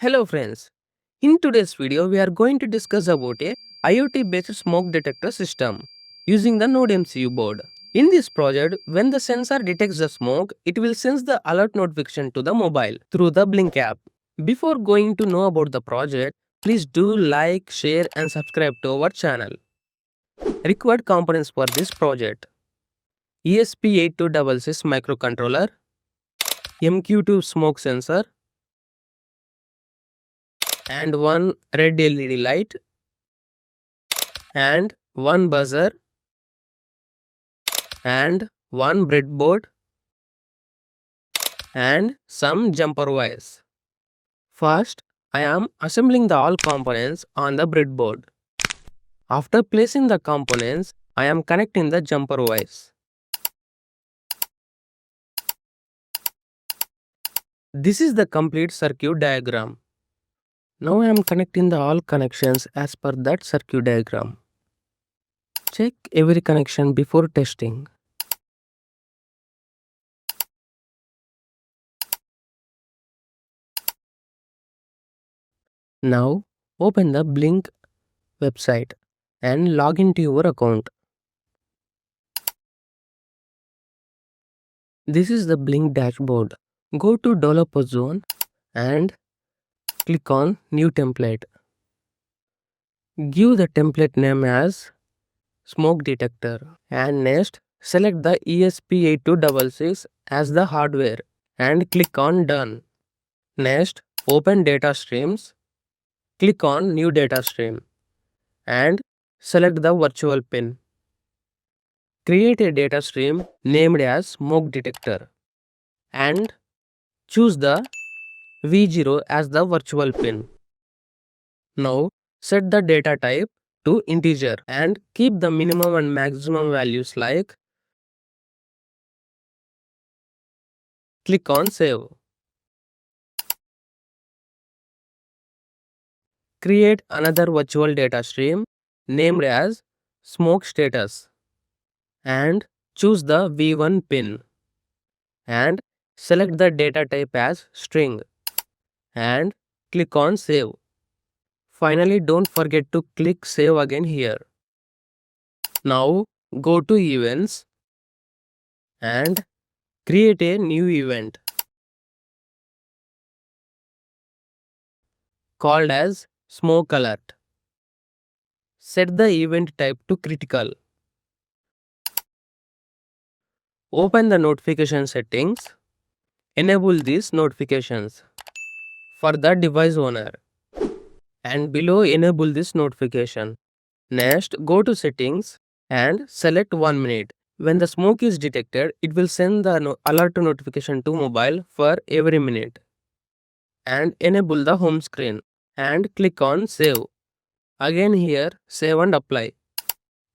Hello friends, in today's video we are going to discuss about a IoT based smoke detector system using the NodeMCU board. In this project, when the sensor detects the smoke, it will send the alert notification to the mobile through the Blynk app. Before going to know about the project, please do like, share and subscribe to our channel. Required components for this project: ESP8266 microcontroller, MQ2 Smoke Sensor, and one red LED light, and one buzzer, and one breadboard, and some jumper wires. First, I am assembling the all components on the breadboard. After placing the components, I am connecting the jumper wires. This is the complete circuit diagram. Now I am connecting the all connections as per that circuit diagram. Check every connection before testing. Now open the Blynk website and log into your account. This is the Blynk dashboard. Go to developer zone and click on new template. Give the template name as smoke detector, and next select the ESP8266 as the hardware and click on done. Next open data streams, click on new data stream and select the virtual pin. Create a data stream named as smoke detector and choose the V0 as the virtual pin. Now set the data type to integer and keep the minimum and maximum values like. Click on save. Create another virtual data stream named as smoke status and choose the V1 pin and select the data type as string and click on save. Finally, don't forget to click save again here. Now go to events and create a new event called as smoke alert. Set the event type to critical. Open the notification settings. Enable these notifications for the device owner and below enable this notification. Next, go to settings and select 1 minute. When the smoke is detected, it will send the alert notification to mobile for every minute. And enable the home screen and click on save. Again here save and apply.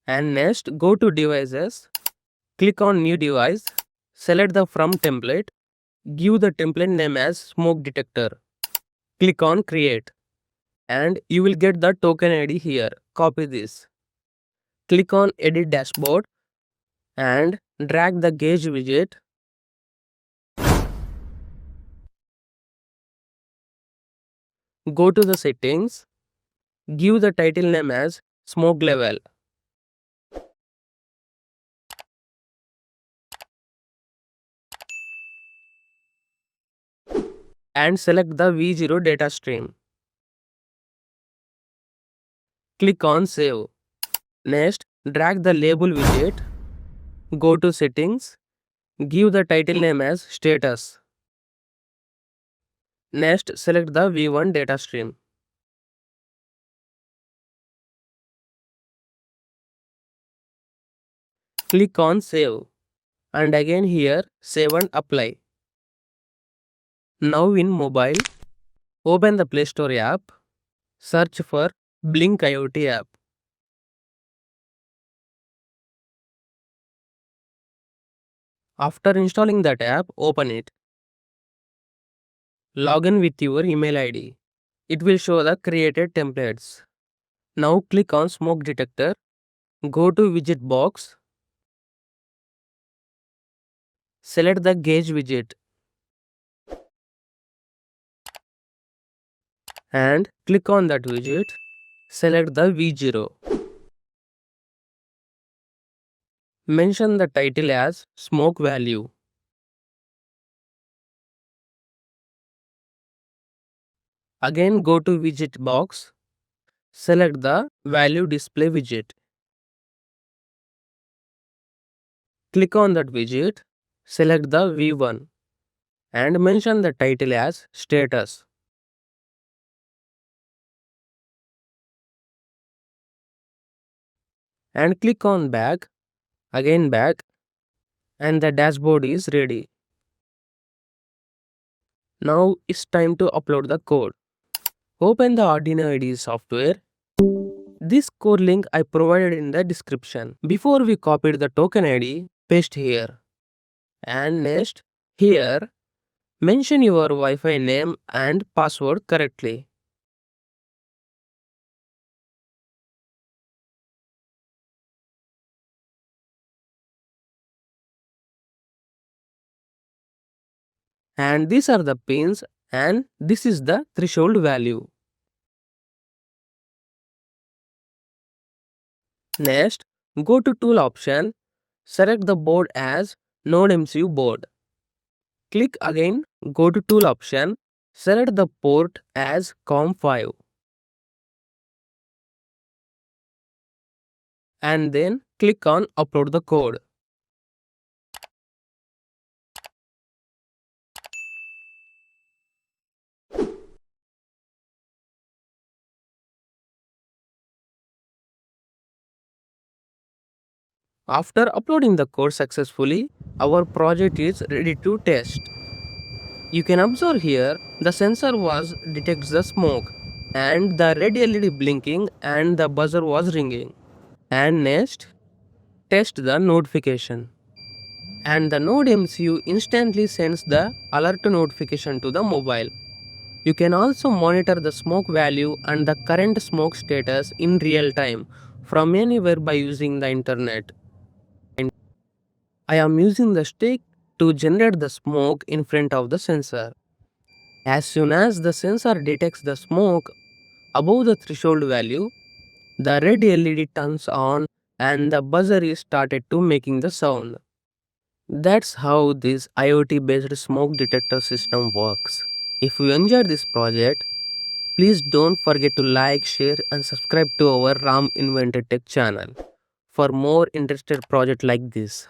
And next go to devices, click on new device, select the from template, give the template name as smoke detector. Click on create and you will get the token ID here. Copy this. Click on edit dashboard and drag the gauge widget. Go to the settings, give the title name as smoke level. And select the V0 data stream. Click on save. Next, drag the label widget, go to settings, give the title name as status. Next, select the V1 data stream. Click on save and again here save and apply. Now in mobile, open the Play Store app, search for Blynk IoT app. After installing that app, open it. Log in with your email ID. It will show the created templates. Now click on smoke detector, go to widget box, select the gauge widget. and click on that widget. Select the V0. Mention the title as Smoke Value. Again go to widget box. Select the Value Display widget. Click on that widget. Select the V1 and mention the title as Status. And click on Back. Again back. And the dashboard is ready. Now it's time to upload the code. Open the Arduino IDE software. This code link I provided in the description. Before we copied the token ID, paste here. And next, here, mention your Wi-Fi name and password correctly. And these are the pins and this is the threshold value. Next, go to Tool option, select the board as NodeMCU board. Click again, go to Tool option, select the port as COM5. And then click on Upload the code. After uploading the code successfully, our project is ready to test. You can observe here the sensor was detects the smoke and the red LED blinking and the buzzer was ringing. And next, test the notification. And the Node MCU instantly sends the alert notification to the mobile. You can also monitor the smoke value and the current smoke status in real time from anywhere by using the internet. I am using the stick to generate the smoke in front of the sensor. As soon as the sensor detects the smoke above the threshold value, the red LED turns on and the buzzer is started to making the sound. That's how this IoT based smoke detector system works. If you enjoyed this project, please don't forget to like, share and subscribe to our Ram Invented Tech channel for more interested project like this.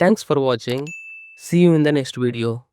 Thanks for watching. See you in the next video.